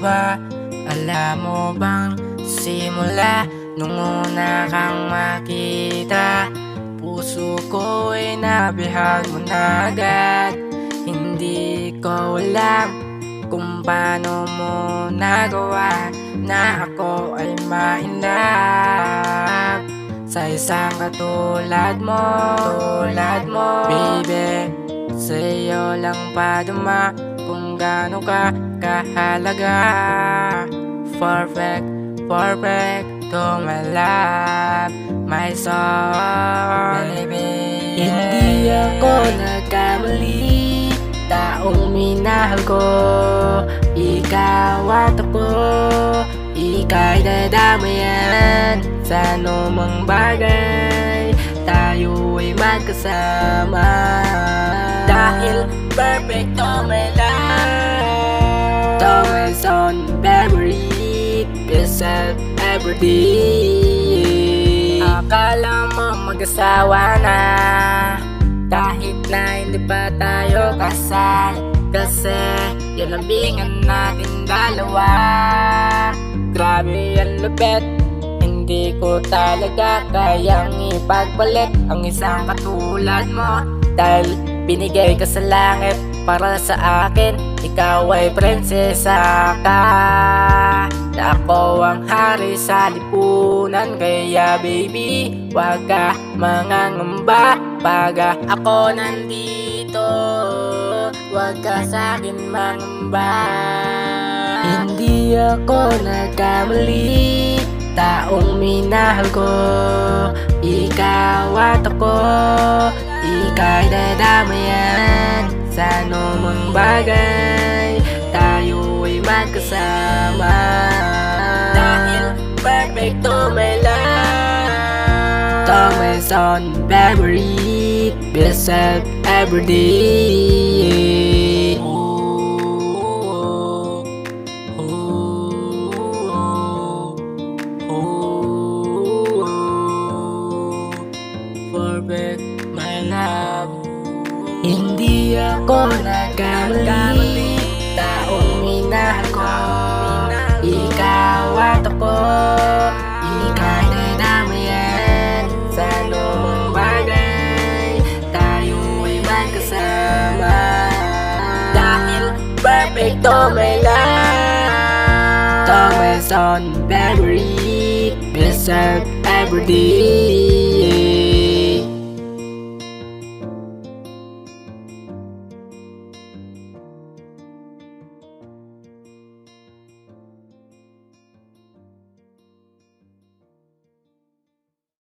ba? Alam mo bang simula nung una kang makita, puso ko ay nabihag mo na agad. Hindi ko alam kung paano mo nagawa na ako ay ma-inlove sa isang katulad mo, baby. Sa'yo lang padama kung gaano ka kahalaga. Perfect, perfect to my love, my soul, baby. Hindi ako nagkamali, taong minahal ko. Ikaw at ako, ika'y dadamayan sa anumang bagay. Tayo ay magkasama dahil perfect to my life. To my son, favorite, best of everyday. Akala mo mag-asawa na kahit na hindi pa tayo kasal, kasi yan ang bingan natin dalawa. Grabe ang lupit, hindi ko talaga kayang ipagpalit ang isang katulad mo. Dahil binigay ka sa langit para sa akin, ikaw ay prinsesa ka. Ako ang hari sa lipunan, kaya baby, wag ka mangangamba. Pag ako nandito, wag ka sa'kin mangamba. Hindi ako nagkamali, taong minahal ko. Ikaw at ako, ika'y dadamayan sa anumang bagay. Tayo ay magkasama dahil perfect to my life. To my son, favorite, best of everyday. Perfect, my love. Hindi ako nagkamali, taong minahal ko. Ikaw at ako, ika'y dadamayan sa anumang bagay. Tayo ay magkasama dahil perfect to my life. To my son, favorite, best of everyday.